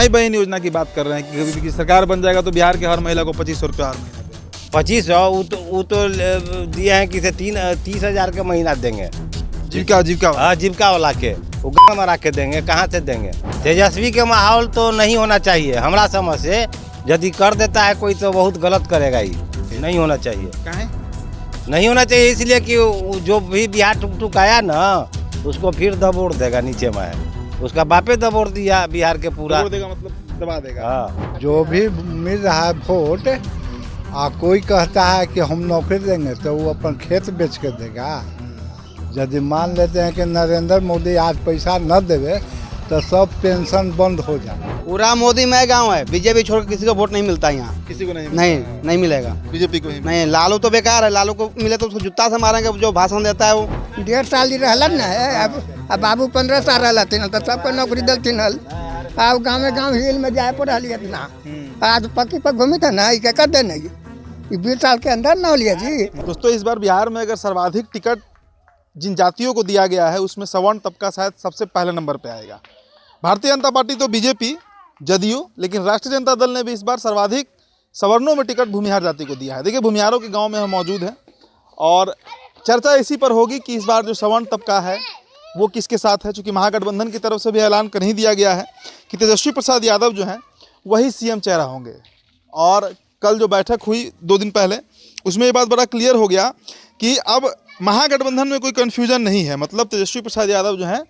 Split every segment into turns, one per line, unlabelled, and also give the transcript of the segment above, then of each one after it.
माई बहन योजना की बात कर रहे हैं कि सरकार बन जाएगा तो बिहार के हर महिला को 2500 रुपया हर महीना देंगे।
2500 वो तो दिए हैं कि 30,000 का महीना देंगे।
जीविका
हाँ, जीविका वाला के वो गाँव में रख के देंगे, कहाँ से देंगे। तेजस्वी के माहौल तो नहीं होना चाहिए हमारा समझ से। यदि कर देता है कोई तो बहुत गलत करेगा, ही नहीं होना चाहिए।
काहे?
नहीं होना चाहिए इसलिए कि जो भी बिहार टुक आया ना उसको फिर दबोड़ देगा नीचे में। उसका बापे दबोड़ दिया बिहार के पूरा।
दबोड़ देगा मतलब दबा देगा।
हाँ,
जो भी मिल रहा है वोट कोई कहता है कि हम नौकरी देंगे तो वो अपन खेत बेच के देगा। यदि मान लेते हैं कि नरेंद्र मोदी आज पैसा न देवे तो सब पेंशन बंद हो जाए।
पूरा मोदी में गांव है, बीजेपी छोड़ किसी को वोट नहीं मिलता यहाँ।
किसी को नहीं
नहीं मिलेगा।
बीजेपी को ही
नहीं, लालू तो बेकार है। लालू को मिले तो उसको जूता से मारेंगे। जो भाषण देता है वो
1.5 साल रहलन ना है। अब बाबू 15 साल रहथिन तो सबको नौकरी देलथिन हल। अब गाँव हिल में जाए पड़ा इतना। आज पक्की पर घूमी था ना, क्या कर देना 20 साल के अंदर ना लिया जी।
दोस्तों, इस बार बिहार में अगर सर्वाधिक टिकट जिन जातियों को दिया गया है उसमें सवर्ण तबका शायद सबसे पहले नंबर पे आएगा। भारतीय जनता पार्टी तो बीजेपी, जदयू, लेकिन राष्ट्रीय जनता दल ने भी इस बार सर्वाधिक सवर्णों में टिकट भूमिहार जाति को दिया है। देखिए, भूमिहारों के गांव में हम मौजूद हैं और चर्चा इसी पर होगी कि इस बार जो सवर्ण तबका है वो किसके साथ है। चूँकि महागठबंधन की तरफ से भी ऐलान कर ही दिया गया है कि तेजस्वी प्रसाद यादव जो हैं वही सीएम चेहरा होंगे। और कल जो बैठक हुई 2 दिन पहले, उसमें ये बात बड़ा क्लियर हो गया कि अब महागठबंधन में कोई कन्फ्यूजन नहीं है। मतलब तेजस्वी प्रसाद यादव जो हैं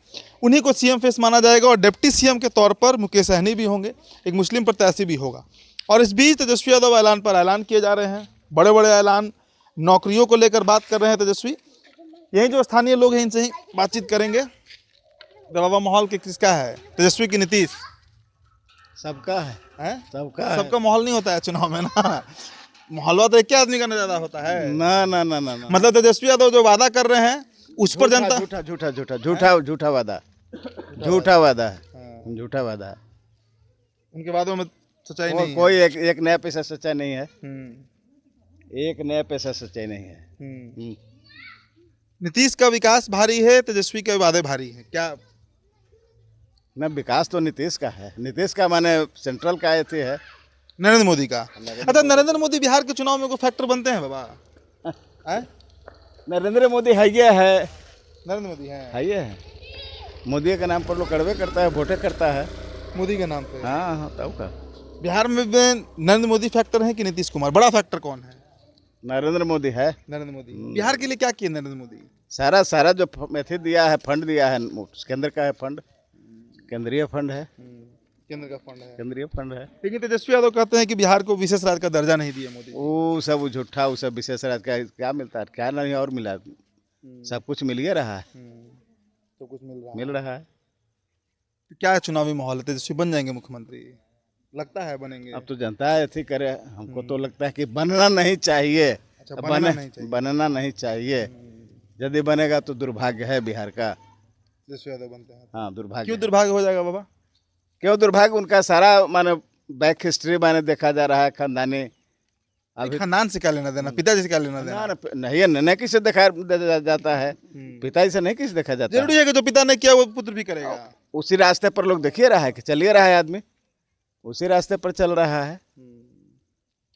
उन्हीं को सीएम फेस माना जाएगा और डिप्टी सीएम के तौर पर मुकेश सहनी भी होंगे, एक मुस्लिम प्रत्याशी भी होगा। और इस बीच तेजस्वी यादव ऐलान पर ऐलान किए जा रहे हैं, बड़े बड़े ऐलान, नौकरियों को लेकर बात कर रहे हैं तेजस्वी। यही जो स्थानीय लोग हैं इनसे ही बातचीत करेंगे। बाबा, माहौल किसका है, तेजस्वी की नीतीश?
सबका है,
सबका माहौल नहीं होता है चुनाव में ना। माहौल तो एक आदमी का ना ज्यादा होता है
ना।
मतलब तेजस्वी यादव जो वादा कर रहे हैं उस पर जनता
झूठा वादा है।
उनके वादों में सच्चाई नहीं
कोई एक नया पैसा सच्चा नहीं है। एक नया पैसा सच्चाई नहीं है।
नीतीश का विकास भारी है, तेजस्वी के वादे भारी है क्या?
न, विकास तो नीतीश का है। नीतीश का माने सेंट्रल का ये है,
नरेंद्र मोदी का। अच्छा, नरेंद्र मोदी बिहार के चुनाव में कोई फैक्टर बनते हैं बाबा?
नरेंद्र मोदी है ये है।
नरेंद्र मोदी है
ये है। मोदी के नाम पर लोग कड़वे करता है, वोटे करता है
मोदी के नाम पे।
हाँ, तब का
बिहार में नरेंद्र मोदी फैक्टर है कि नीतीश कुमार? बड़ा फैक्टर कौन है?
नरेंद्र मोदी है।
नरेंद्र मोदी। बिहार के लिए क्या किया नरेंद्र मोदी?
सारा जो मेथी दिया है, फंड दिया है, केंद्र का है फंड, केंद्रीय फंड है।
केंद्र का फंड है,
केंद्रीय फंड है।
लेकिन तेजस्वी यादव कहते हैं कि बिहार को विशेष राज्य का दर्जा नहीं दिया मोदी।
वो सब झूठा, वो सब विशेष राज्य का क्या मिलता है? क्या नहीं और मिला? सब कुछ मिल ही रहा है।
तो कुछ
मिल रहा है।
तो क्या चुनावी माहौल है? तेजस्वी बन जाएंगे मुख्यमंत्री? लगता है बनेंगे।
अब तो जनता ऐसी करे। हमको तो लगता है कि बनना नहीं चाहिए।
अच्छा, बनना नहीं चाहिए।
यदि बनेगा तो दुर्भाग्य है बिहार का।
तेजस्वी यादव बनते हैं?
हाँ, दुर्भाग्य।
क्यों दुर्भाग्य हो जाएगा बाबा?
क्यों दुर्भाग्य? उनका सारा माने बैक हिस्ट्री माने देखा जा रहा है, खानदानी।
अभी खानदान से क्या लेना देना, पिताजी से क्या लेना देना?
नहीं किसे देखा जाता है, पिताजी से नहीं किसे देखा जाता।
जरूरी है कि जो पिता ने किया वो पुत्र भी करेगा।
उसी रास्ते पर लोग देखिए रहा है कि चलिए रहा है आदमी, उसी रास्ते पर चल रहा है।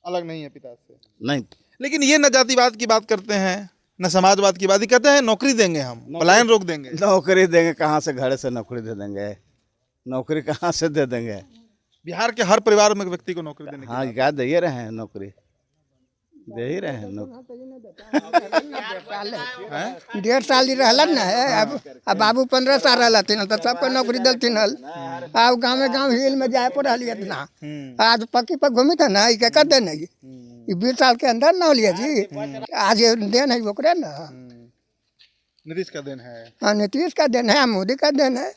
अलग नहीं है पिता से।
नहीं,
लेकिन ये न जातिवाद की बात करते हैं न समाजवाद की बात ही कहते हैं। नौकरी देंगे, हम पलायन रोक देंगे।
नौकरी देंगे कहाँ से? घर से नौकरी दे देंगे। नौकरी कहाँ से दे देंगे?
बिहार के हर परिवार में व्यक्ति को नौकरी देने की
हाँ, क्या दे ही रहे हैं नौकरी, दे ही रहे हैं नौकरी।
1.5 साल रहलन ना है। अब बाबू 15 साल रहथिन तो सबको नौकरी देलथिन हल। अब गाँव हिल में जाए पड़ा इतना। आज पक्की पर घूमी था ना, क्या कर देना 20 साल के अंदर ना लिया जी। आज देन है ओकरे ना।
नीतीश का देन है।
हाँ, नीतीश का देन है, मोदी का देन है।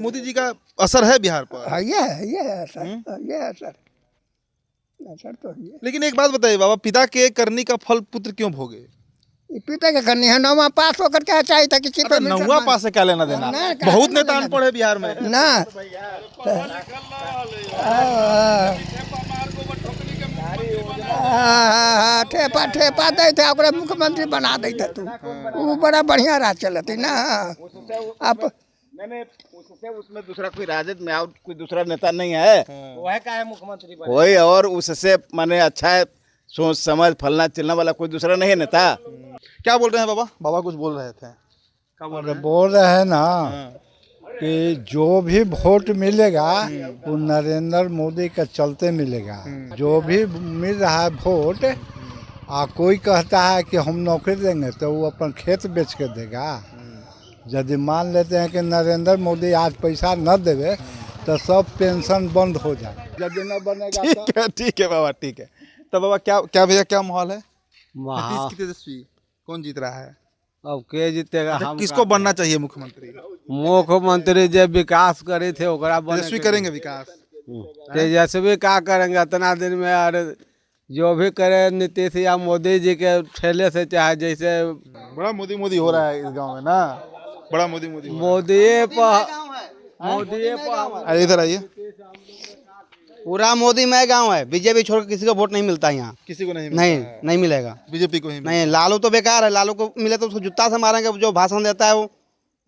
मोदी जी का असर है बिहार पर।
ये है असर तो है।
लेकिन एक बात बताइए बाबा, पिता के करनी का फल पुत्र क्यों भोगे?
पिता के करनी है। 9वां पास होकर क्या चाहिए था कि
9वां पास से क्या लेना देना? बहुत नेता अनपढ़ है बिहार में
ना। ठेपा दे थे, ओकरा मुख्यमंत्री बना देते तू। वो बड़ा बढ़िया राज चलती ना। अब
उसमें दूसरा कोई राजद में और कोई दूसरा नेता नहीं है,
वह का है मुख्यमंत्री बने।
कोई और उससे माने अच्छा है सोच समझ फलना चिलना वाला कोई दूसरा नहीं है नेता।
क्या बोल रहे हैं बाबा? बाबा कुछ बोल रहे थे, क्या बोल रहे हैं?
बोल रहे हैं ना कि जो भी वोट मिलेगा वो नरेंद्र मोदी का चलते मिलेगा। जो भी मिल रहा है वोट, कोई कहता है कि हम नौकरी देंगे तो वो अपन खेत बेच के देगा। यदि मान लेते हैं कि नरेंद्र मोदी आज पैसा न देवे तो सब पेंशन बंद हो जाए। यदि न बनेगा
ठीक है बाबा, ठीक है। तो बाबा क्या भैया क्या माहौल है? नीतीश की तेजस्वी कौन जीत रहा है?
अब के जीतेगा?
अच्छा,
हम
किसको बनना चाहिए मुख्यमंत्री?
मुख्यमंत्री जो विकास करे थे ओकरा बने
तेजस्वी
के-
करेंगे विकास?
तेजस्वी क्या करेंगे इतना दिन में? और जो भी करे नीतीश या मोदी जी के ठेले से, चाहे जैसे
बड़ा मोदी मोदी हो रहा है इस गांव में ना, बड़ा मोदी मोदी हो रहा
मोदी पर
है। अरे इधर आइए,
पूरा मोदी मय गांव है। बीजेपी छोड़ के किसी को वोट नहीं मिलता यहाँ।
किसी को नहीं
नहीं,
मिलता है।
नहीं मिलेगा।
बीजेपी को ही मिलता
नहीं, लालू तो बेकार है। लालू को मिले तो उसको जूता से मारेंगे। जो भाषण देता है, वो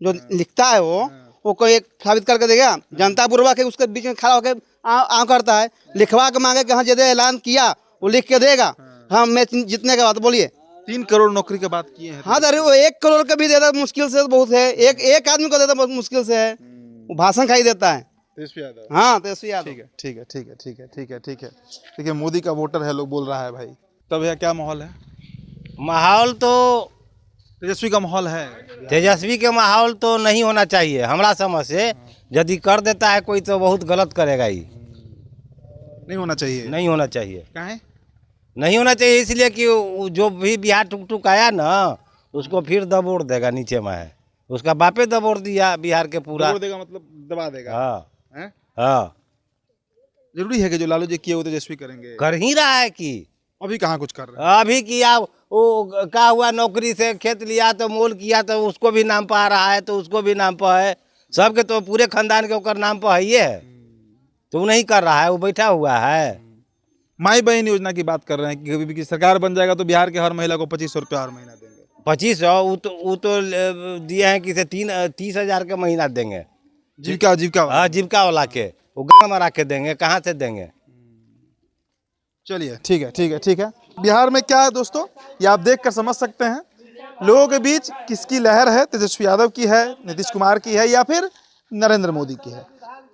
जो लिखता है, वो कोई एक साबित करके देगा। जनता पूर्वक है उसके बीच में खड़ा होकर आ करता है, लिखवा के मांगे कि हाँ जैसे ऐलान किया वो लिख के देगा। हाँ, मैं जीतने के बाद बोलिए
3 करोड़ नौकरी की बात किए हैं।
हाँ, अरे वो 1 करोड़ का भी देता मुश्किल से बहुत है। एक आदमी को देता बहुत मुश्किल से है। वो भाषण खाई देता है।
तेजस्वी यादव।
हाँ, तेजस्वी यादव।
ठीक है, ठीक है, ठीक है, ठीक है, ठीक है, ठीक है। देखिए मोदी का वोटर है, लोग बोल रहा है भाई। तब भैया क्या माहौल है?
माहौल तो
तेजस्वी का माहौल है।
तेजस्वी के माहौल तो नहीं होना चाहिए हमारा समझ से। यदि कर देता है कोई तो बहुत गलत करेगा ही।
नहीं होना चाहिए।
नहीं होना चाहिए।
क्या है?
नहीं होना चाहिए इसलिए कि वो जो भी बिहार टुक आया ना, उसको फिर दबोड़ देगा। नीचे में है उसका बापे दबोड़ दिया बिहार के पूरा।
दबोड़ देगा मतलब दबा देगा।
हाँ
हैं?
हाँ,
जरूरी है कि जो लालू जी किए वो तेजस्वी करेंगे?
कर ही रहा है कि
अभी कहाँ कुछ कर रहे हैं?
अभी किया। वो क्या हुआ, नौकरी से खेत लिया तो मोल किया तो उसको भी नाम पर आ रहा है, तो उसको भी नाम पर है। सबके तो पूरे खानदान के ऊपर नाम पर है। तो वो नहीं कर रहा है, वो बैठा हुआ है।
माई बहन योजना की बात कर रहे हैं कि कभी भी सरकार बन जाएगा तो बिहार के हर महिला को 2500 रुपया हर महीना देंगे।
2500 वो तो दिए हैं कि 30,000 के महीना देंगे।
जीविका जीविका
हाँ, जीविका वाला के वो गाँव में रख के देंगे, कहाँ से देंगे?
चलिए ठीक है, ठीक है, ठीक है। बिहार में क्या है दोस्तों, ये आप देख कर समझ सकते हैं। लोगों के बीच किसकी लहर है? तेजस्वी यादव की है, नीतीश कुमार की है, या फिर नरेंद्र मोदी की है?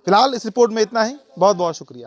फिलहाल इस रिपोर्ट में इतना ही। बहुत बहुत शुक्रिया।